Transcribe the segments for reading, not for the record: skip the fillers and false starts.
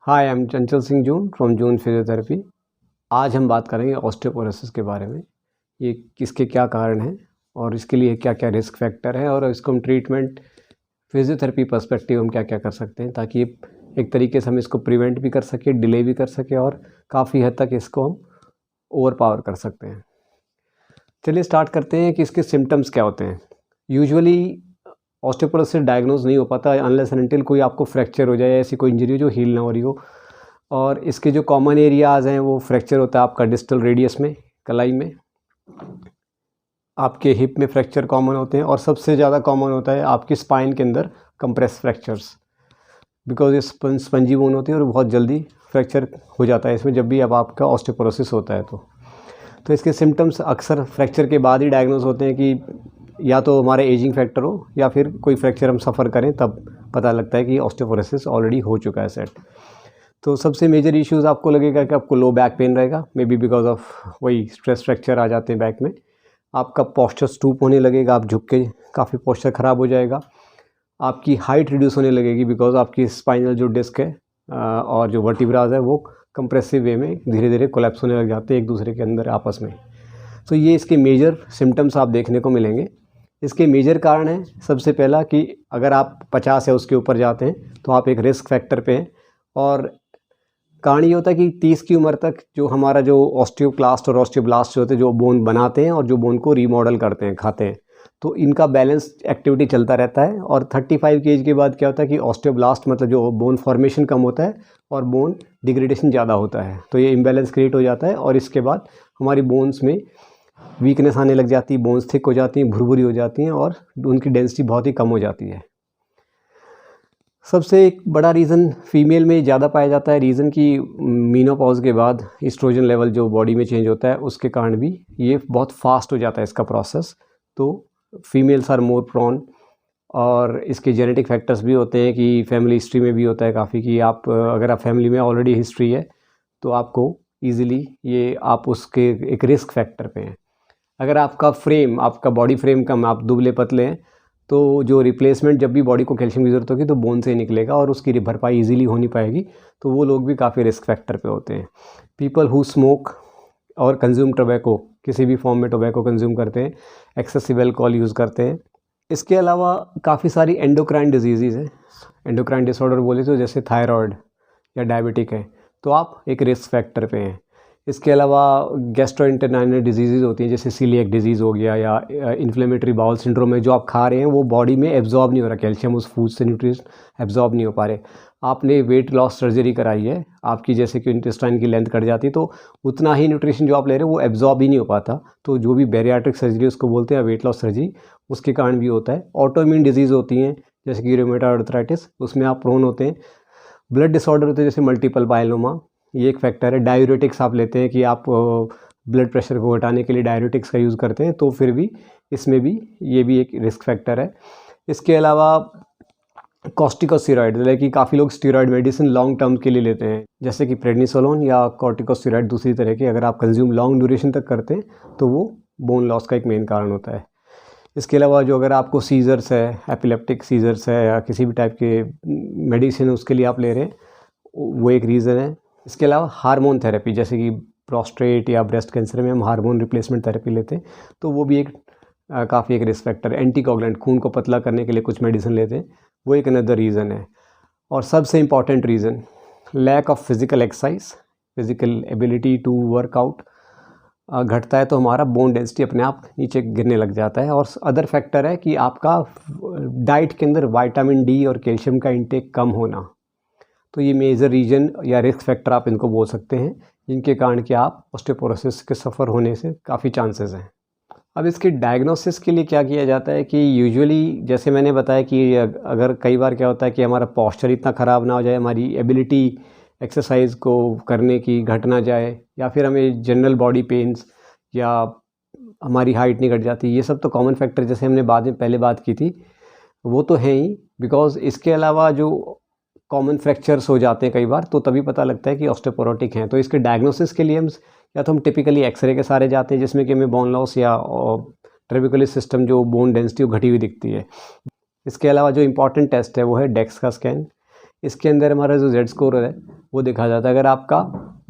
Hi, I am Chanchal Singh June from June physiotherapy. आज हम बात करेंगे ऑस्टियोपोरोसिस के बारे में। ये किसके क्या कारण हैं और इसके लिए क्या क्या रिस्क फैक्टर है और इसको हम ट्रीटमेंट फिजियोथेरेपी पर्सपेक्टिव हम क्या क्या कर सकते हैं ताकि एक तरीके से हम इसको प्रिवेंट भी कर सकें, डिले भी कर सकें और काफ़ी हद तक इसको हम ओवर पावर कर सकते हैं। चलिए स्टार्ट करते हैं कि इसके सिम्टम्स क्या होते हैं। यूजुअली ऑस्टियोपोरोसिस डायग्नोज नहीं हो पाता अनलेस एंड अनटिल कोई आपको फ्रैक्चर हो जाए, ऐसी कोई इंजरी हो जो हील ना हो रही हो। और इसके जो कॉमन एरियाज़ हैं वो फ्रैक्चर होता है आपका डिस्टल रेडियस में, कलाई में, आपके हिप में फ्रैक्चर कॉमन होते हैं और सबसे ज़्यादा कॉमन होता है आपकी स्पाइन के अंदर कंप्रेस फ्रैक्चर्स, बिकॉज ये स्पंजी बोन होती है और बहुत जल्दी फ्रैक्चर हो जाता है इसमें जब भी अब आपका ऑस्टियोपोरोसिस होता है। तो इसके सिम्टम्स अक्सर फ्रैक्चर के बाद ही डायग्नोज होते हैं कि या तो हमारा एजिंग फैक्टर हो या फिर कोई फ्रैक्चर हम सफ़र करें, तब पता लगता है कि ऑस्टियोपोरोसिस ऑलरेडी हो चुका है सेट। तो सबसे मेजर इश्यूज़ आपको लगेगा कि आपको लो बैक पेन रहेगा, मे बी बिकॉज ऑफ वही स्ट्रेस फ्रैक्चर आ जाते हैं बैक में। आपका पोस्चर स्टूप होने लगेगा, आप झुक के काफ़ी पोस्चर ख़राब हो जाएगा। आपकी हाइट रिड्यूस होने लगेगी बिकॉज आपकी स्पाइनल जो डिस्क है और जो वर्टिब्राज है वो कंप्रेसिव वे में धीरे धीरे कोलैप्स होने लग जाते हैं एक दूसरे के अंदर आपस में। तो ये इसके मेजर सिम्टम्स आप देखने को मिलेंगे। इसके मेजर कारण है सबसे पहला कि अगर आप 50 या उसके ऊपर जाते हैं तो आप एक रिस्क फैक्टर पे हैं। और कारण ये होता है कि 30 की उम्र तक जो हमारा जो ऑस्टियोक्लास्ट और ऑस्टियोब्लास्ट होते हैं जो बोन बनाते हैं और जो बोन को रीमॉडल करते हैं, खाते हैं, तो इनका बैलेंस एक्टिविटी चलता रहता है। और 35 की एज के बाद क्या होता है कि ऑस्टियोब्लास्ट मतलब जो बोन फॉर्मेशन कम होता है और बोन डिग्रेडेशन ज़्यादा होता है, तो ये इम्बैलेंस क्रिएट हो जाता है और इसके बाद हमारी बोन्स में वीकनेस आने लग जाती है, बोन्स थिक हो जाती हैं, भुरभुरी हो जाती हैं और उनकी डेंसिटी बहुत ही कम हो जाती है। सबसे एक बड़ा रीज़न फीमेल में ज़्यादा पाया जाता है, रीज़न कि मीनोपॉज के बाद एस्ट्रोजन लेवल जो बॉडी में चेंज होता है उसके कारण भी ये बहुत फास्ट हो जाता है इसका प्रोसेस। तो फीमेल्स आर मोर प्रोन। और इसके जेनेटिक फैक्टर्स भी होते हैं कि फैमिली हिस्ट्री में भी होता है काफ़ी कि आप अगर आप फैमिली में ऑलरेडी हिस्ट्री है तो आपको ईजिली ये आप उसके एक रिस्क फैक्टर पे हैं। अगर आपका फ्रेम, आपका बॉडी फ्रेम कम, आप दुबले पतले हैं, तो जो रिप्लेसमेंट जब भी बॉडी को कैल्शियम की ज़रूरत होगी तो बोन से ही निकलेगा और उसकी भरपाई इजीली हो नहीं पाएगी, तो वो लोग भी काफ़ी रिस्क फैक्टर पे होते हैं। पीपल हु स्मोक और कंज्यूम टोबैको, किसी भी फॉर्म में टोबैको कंज्यूम करते हैं, एक्सेसिव अल्कोहल यूज़ करते हैं। इसके अलावा काफ़ी सारी एंडोक्राइन डिजीज़ हैं। एंडोक्राइन डिसऑर्डर बोले तो जैसे थायराइड या डायबिटिक है तो आप एक रिस्क फैक्टर पे हैं। इसके अलावा गैस्ट्रोइंटेस्टाइनल डिजीज़ होती हैं जैसे सीलिएक डिजीज़ हो गया या इन्फ्लेमेटरी बाउल सिंड्रोम है, जो आप खा रहे हैं वो बॉडी में एब्जॉर्ब नहीं हो रहा, कैल्शियम उस फूड से न्यूट्रिशन एब्जॉर्ब नहीं हो पा रहे। आपने वेट लॉस सर्जरी कराई है, आपकी जैसे कि इंटेस्टाइन की लेंथ कट जाती है तो उतना ही न्यूट्रिशन जो आप ले रहे हो वो एब्जॉर्ब ही नहीं हो पाता। तो जो भी बैरियाट्रिक सर्जरी उसको बोलते हैं वेट लॉस सर्जरी, उसके कारण भी होता है। ऑटोइम्यून डिजीज़ होती हैं जैसे कि रूमेटॉइड आर्थराइटिस, उसमें आप प्रोन होते हैं। ब्लड डिसऑर्डर होते हैं जैसे मल्टीपल मायलोमा, ये एक फैक्टर है। डायूरेटिक्स आप लेते हैं कि आप ब्लड प्रेशर को घटाने के लिए डायूरेटिक्स का यूज़ करते हैं, तो फिर भी इसमें भी ये भी एक रिस्क फैक्टर है। इसके अलावा कॉर्टिकोस्टेरॉइड, मतलब कि काफ़ी लोग स्टेरॉइड मेडिसिन लॉन्ग टर्म के लिए लेते हैं जैसे कि प्रेडनिसोलोन या कॉर्टिकोस्टेरॉइड दूसरी तरह के, अगर आप कंज्यूम लॉन्ग ड्यूरेशन तक करते हैं तो वो बोन लॉस का एक मेन कारण होता है। इसके अलावा जो अगर आपको सीजर्स है, एपिलेप्टिक सीजर्स है या किसी भी टाइप के मेडिसिन उसके लिए आप ले रहे हैं, वो एक रीज़न है। इसके अलावा हार्मोन थेरेपी जैसे कि प्रोस्टेट या ब्रेस्ट कैंसर में हम हार्मोन रिप्लेसमेंट थेरेपी लेते हैं, तो वो भी एक काफ़ी एक रिस्क फैक्टर है। एंटीकोगुलेंट, खून को पतला करने के लिए कुछ मेडिसिन लेते हैं, वो एक अनदर रीज़न है। और सबसे important reason lack of physical exercise, physical ability to workout घटता है तो हमारा बोन डेंसिटी अपने आप नीचे गिरने लग जाता है। और अदर फैक्टर है कि आपका डाइट के अंदर विटामिन डी और कैल्शियम का इंटेक कम होना, तो ये मेजर रीजन या रिस्क फैक्टर आप इनको बोल सकते हैं जिनके कारण कि आप ऑस्टियोपोरोसिस के सफ़र होने से काफ़ी चांसेस हैं। अब इसके डायग्नोसिस के लिए क्या किया जाता है कि यूजुअली जैसे मैंने बताया कि अगर कई बार क्या होता है कि हमारा पोस्चर इतना ख़राब ना हो जाए, हमारी एबिलिटी एक्सरसाइज को करने की घट ना जाए, या फिर हमें जनरल बॉडी पेन्स या हमारी हाइट नहीं घट जाती, ये सब तो कॉमन फैक्टर जैसे हमने बाद में पहले बात की थी वो तो है ही। बिकॉज इसके अलावा जो कॉमन फ्रैक्चर्स हो जाते हैं कई बार, तो तभी पता लगता है कि ऑस्टियोपोरोटिक हैं। तो इसके डायग्नोसिस के लिए हम या तो हम टिपिकली एक्सरे के सारे जाते हैं जिसमें कि हमें बोन लॉस या ट्रेबेकुलर सिस्टम जो बोन डेंसिटी वो घटी हुई दिखती है। इसके अलावा जो इम्पॉर्टेंट टेस्ट है वो है डेक्स का स्कैन। इसके अंदर हमारा जो जेड स्कोर है वो देखा जाता है। अगर आपका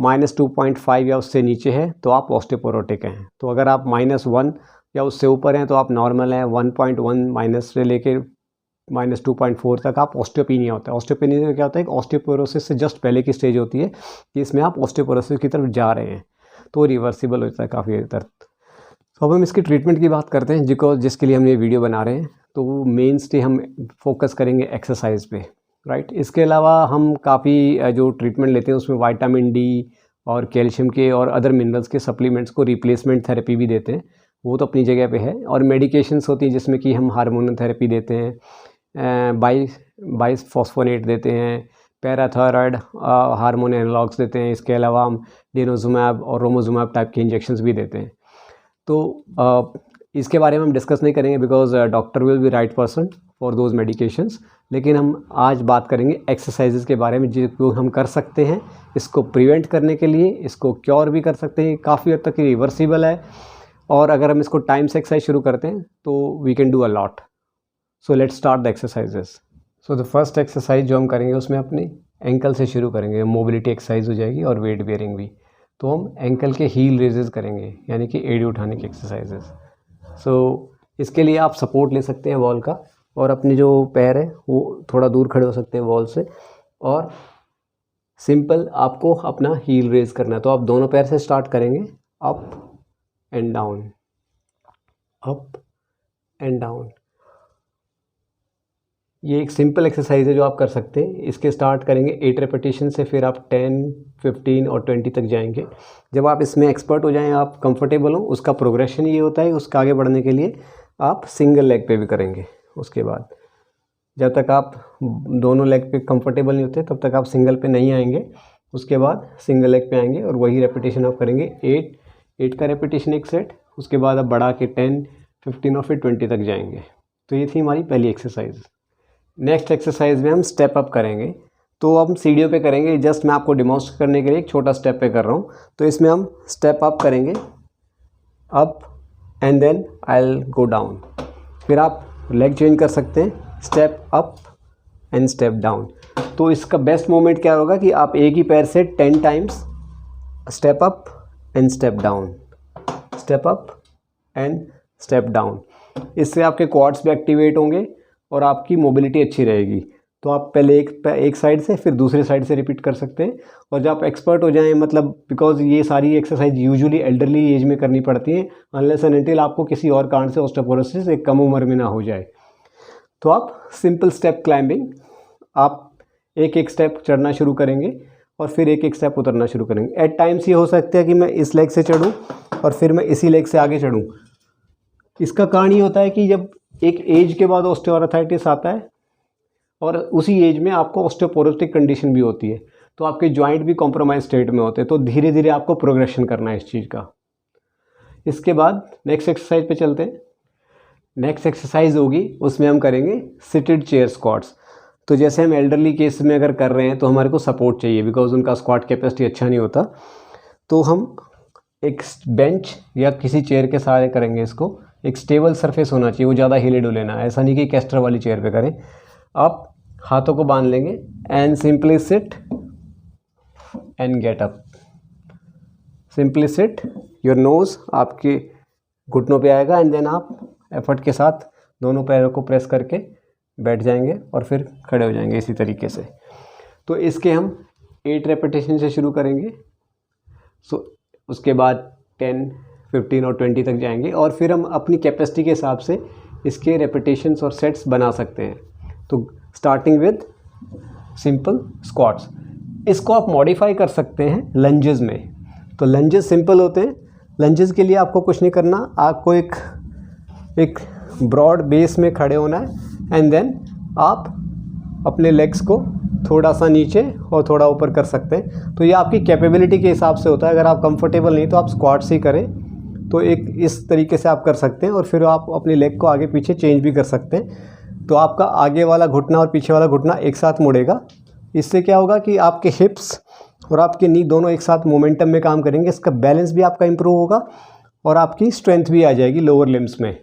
-2.5 या उससे नीचे है तो आप ऑस्टियोपोरोटिक हैं। तो अगर आप -1 या उससे ऊपर हैं तो आप नॉर्मल हैं। 1.1 माइनस से लेके -2.4 तक आप ऑस्टियोपेनिया होता है। ऑस्टियोपेनिया में क्या होता है, ऑस्टियोपोरोसिस से जस्ट पहले की स्टेज होती है कि इसमें आप ऑस्टियोपोरोसिस की तरफ जा रहे हैं, तो रिवर्सिबल होता है काफ़ी हद तक। तो अब हम इसकी ट्रीटमेंट की बात करते हैं, जिसके लिए हम ये वीडियो बना रहे हैं। तो मेन स्टे हम फोकस करेंगे एक्सरसाइज पे, राइट। इसके अलावा हम काफ़ी जो ट्रीटमेंट लेते हैं उसमें विटामिन डी और कैल्शियम के और अदर मिनरल्स के सप्लीमेंट्स को रिप्लेसमेंट थेरेपी भी देते हैं, वो तो अपनी जगह पे है। और मेडिकेशंस होती हैं जिसमें कि हम हार्मोनल थेरेपी देते हैं, बाइफॉस्फोनेट देते हैं, पैराथायरॉयड हार्मोन एनालॉग्स देते हैं। इसके अलावा हम डेनोजुमैब और रोमोजुमैब टाइप के इंजेक्शंस भी देते हैं। तो इसके बारे में हम डिस्कस नहीं करेंगे because doctor will be right person for those medications. लेकिन हम आज बात करेंगे एक्सरसाइजेज के बारे में जो हम कर सकते हैं इसको प्रिवेंट करने के लिए। इसको क्योर भी कर सकते हैं, काफ़ी हद तक रिवर्सिबल है। और अगर हम इसको टाइम से एक्सरसाइज शुरू करते हैं तो we can do a lot. So let's start the exercises. So the first exercise जो हम करेंगे उसमें अपने एंकल से शुरू करेंगे। मोबिलिटी एक्सरसाइज हो जाएगी और वेट बेयरिंग भी। तो हम एंकल के हील रेजेस करेंगे, यानी कि एड़ी उठाने की एक्सरसाइजेस। सो इसके लिए आप सपोर्ट ले सकते हैं वॉल का, और अपने जो पैर है वो थोड़ा दूर खड़े हो सकते हैं वॉल से। और सिंपल आपको अपना हील रेज करना है। तो आप दोनों पैर से स्टार्ट करेंगे, up and down, up and down. ये एक सिंपल एक्सरसाइज है जो आप कर सकते हैं। इसके स्टार्ट करेंगे 8 रेपिटेशन से, फिर आप 10, 15 और 20 तक जाएंगे। जब आप इसमें एक्सपर्ट हो जाएं, आप कंफर्टेबल हो, उसका प्रोग्रेशन ये होता है। उसका आगे बढ़ने के लिए आप सिंगल लेग पे भी करेंगे। उसके बाद जब तक आप दोनों लेग पे कंफर्टेबल नहीं होते तब तक आप सिंगल पे नहीं आएंगे। उसके बाद सिंगल लेग पे आएंगे और वही रेपिटेशन आप करेंगे 8 का रेपिटेशन एक सेट। उसके बाद आप बढ़ा के 10, 15 और फिर 20 तक जाएंगे। तो ये थी हमारी पहली एक्सरसाइज। नेक्स्ट एक्सरसाइज में हम स्टेप अप करेंगे। तो हम सीढ़ियों पे करेंगे। जस्ट मैं आपको डिमॉन्स्ट्रेट करने के लिए एक छोटा स्टेप पे कर रहा हूँ। तो इसमें हम स्टेप अप करेंगे, up and then I will go down. फिर आप लेग चेंज कर सकते हैं, step up and step down. तो इसका बेस्ट मोमेंट क्या होगा कि आप एक ही पैर से 10 times step up and step down, step up and step down. इससे आपके क्वाड्स भी एक्टिवेट होंगे और आपकी मोबिलिटी अच्छी रहेगी। तो आप पहले एक साइड से फिर दूसरे साइड से रिपीट कर सकते हैं। और जब आप एक्सपर्ट हो जाएं, मतलब बिकॉज ये सारी एक्सरसाइज यूजुअली एल्डरली एज में करनी पड़ती हैं, अनलेस एंड अनटिल आपको किसी और कारण से ऑस्टियोपोरोसिस एक कम उम्र में ना हो जाए। तो आप सिंपल स्टेप क्लाइंबिंग, आप एक स्टेप चढ़ना शुरू करेंगे और फिर एक स्टेप उतरना शुरू करेंगे। एट टाइम्स ये हो सकता है कि मैं इस लेग से चढ़ूँ और फिर मैं इसी लेग से आगे चढ़ूँ। इसका कारण ये होता है कि जब एक एज के बाद ऑस्टियोआर्थराइटिस आता है और उसी एज में आपको ऑस्टियोपोरोटिक कंडीशन भी होती है, तो आपके जॉइंट भी कॉम्प्रोमाइज स्टेट में होते हैं। तो धीरे धीरे आपको प्रोग्रेशन करना है इस चीज़ का। इसके बाद नेक्स्ट एक्सरसाइज पे चलते हैं। नेक्स्ट एक्सरसाइज होगी, उसमें हम करेंगे सिटेड चेयर स्क्वाट्स। तो जैसे हम एल्डरली केस में अगर कर रहे हैं तो हमारे को सपोर्ट चाहिए बिकॉज उनका स्क्वाट कैपेसिटी अच्छा नहीं होता। तो हम एक बेंच या किसी चेयर के सहारे करेंगे इसको। एक स्टेबल सरफेस होना चाहिए, वो ज़्यादा हिले डुले ना, ऐसा नहीं कि कैस्टर वाली चेयर पे करें। आप हाथों को बांध लेंगे and simply sit and get up. Simply sit, your nose आपके घुटनों पे आएगा एंड देन आप एफर्ट के साथ दोनों पैरों को प्रेस करके बैठ जाएंगे और फिर खड़े हो जाएंगे इसी तरीके से। तो इसके हम 8 रेपिटेशन से शुरू करेंगे। सो उसके बाद 10, 15 और 20 तक जाएंगे और फिर हम अपनी कैपेसिटी के हिसाब से इसके रेपिटेशंस और सेट्स बना सकते हैं। तो स्टार्टिंग विद सिंपल स्क्वाट्स। इसको आप मॉडिफाई कर सकते हैं लंजेस में। तो लंजेस सिंपल होते हैं। लंजेस के लिए आपको कुछ नहीं करना, आपको एक ब्रॉड बेस में खड़े होना है एंड देन आप अपने लेग्स को थोड़ा सा नीचे और थोड़ा ऊपर कर सकते हैं। तो ये आपकी कैपेबिलिटी के हिसाब से होता है। अगर आप कंफर्टेबल नहीं तो आप स्क्वाट्स ही करें। तो एक इस तरीके से आप कर सकते हैं और फिर आप अपने लेग को आगे पीछे चेंज भी कर सकते हैं। तो आपका आगे वाला घुटना और पीछे वाला घुटना एक साथ मुड़ेगा। इससे क्या होगा कि आपके हिप्स और आपके नी दोनों एक साथ मोमेंटम में काम करेंगे। इसका बैलेंस भी आपका इम्प्रूव होगा और आपकी स्ट्रेंथ भी आ जाएगी लोअर लिम्स में।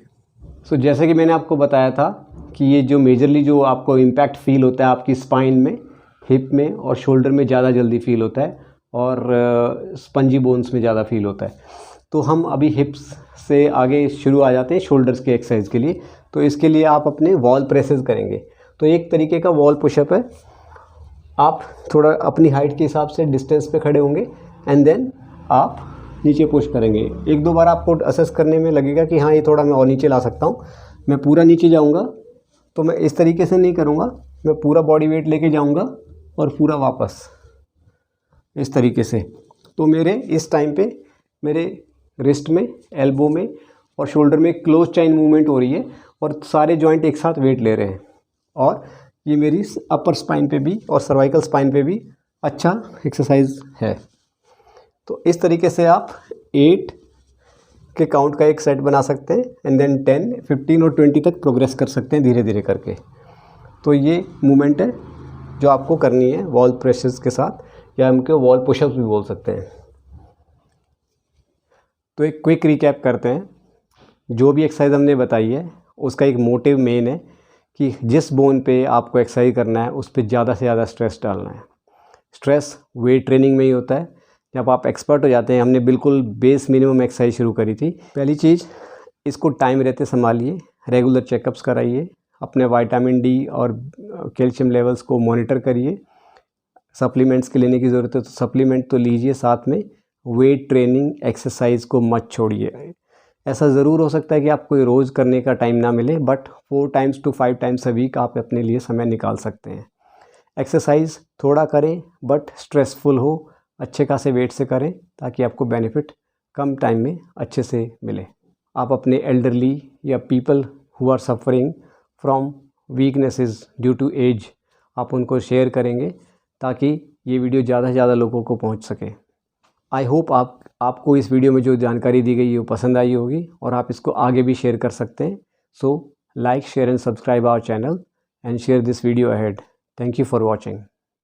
सो जैसे कि मैंने आपको बताया था कि ये जो मेजरली जो आपको इम्पैक्ट फील होता है आपकी स्पाइन में, हिप में और शोल्डर में ज़्यादा जल्दी फील होता है और स्पंजी बोन्स में ज़्यादा फील होता है। तो हम अभी हिप्स से आगे शुरू आ जाते हैं शोल्डर्स के एक्सरसाइज के लिए। तो इसके लिए आप अपने वॉल प्रेसेस करेंगे। तो एक तरीके का वॉल पुशअप है, आप थोड़ा अपनी हाइट के हिसाब से डिस्टेंस पे खड़े होंगे एंड देन आप नीचे पुश करेंगे। एक दो बार आपको असेस करने में लगेगा कि हाँ ये थोड़ा मैं और नीचे ला सकता हूँ, मैं पूरा नीचे जाऊँगा तो मैं इस तरीके से नहीं करूँगा, मैं पूरा बॉडी वेट लेके जाऊँगा और पूरा वापस इस तरीके से। तो मेरे इस टाइम पे मेरे रिस्ट में, एल्बो में और शोल्डर में क्लोज चेन मूवमेंट हो रही है और सारे जॉइंट एक साथ वेट ले रहे हैं और ये मेरी अपर स्पाइन पे भी और सर्वाइकल स्पाइन पे भी अच्छा एक्सरसाइज है। तो इस तरीके से आप 8 के काउंट का एक सेट बना सकते हैं एंड देन 10, 15 और 20 तक प्रोग्रेस कर सकते हैं धीरे धीरे करके। तो ये मूवमेंट है जो आपको करनी है वॉल प्रेसेस के साथ, या हम को वॉल पुशअप्स भी बोल सकते हैं। तो एक क्विक रिकैप करते हैं। जो भी एक्सरसाइज हमने बताई है उसका एक मोटिव मेन है कि जिस बोन पे आपको एक्सरसाइज करना है उस पर ज़्यादा से ज़्यादा स्ट्रेस डालना है। स्ट्रेस वेट ट्रेनिंग में ही होता है। जब आप एक्सपर्ट हो जाते हैं, हमने बिल्कुल बेस मिनिमम एक्सरसाइज शुरू करी थी। पहली चीज़, इसको टाइम रहते संभालिए, रेगुलर चेकअप्स कराइए, अपने विटामिन डी और कैल्शियम लेवल्स को मॉनिटर करिए। सप्लीमेंट्स के लेने की ज़रूरत है तो सप्लीमेंट तो लीजिए, साथ में वेट ट्रेनिंग एक्सरसाइज को मत छोड़िए। ऐसा ज़रूर हो सकता है कि आपको रोज़ करने का टाइम ना मिले, but 4 times to 5 times a week आप अपने लिए समय निकाल सकते हैं। एक्सरसाइज थोड़ा करें बट स्ट्रेसफुल हो, अच्छे खासे वेट से करें ताकि आपको बेनिफिट कम टाइम में अच्छे से मिले। आप अपने एल्डरली या people who are suffering from weaknesses due to age, आप उनको शेयर करेंगे ताकि ये वीडियो ज़्यादा से ज़्यादा लोगों को पहुंच सके। आई होप आपको इस वीडियो में जो जानकारी दी गई है वो पसंद आई होगी और आप इसको आगे भी शेयर कर सकते हैं। So like, share and subscribe our channel and share this video ahead. Thank you for watching.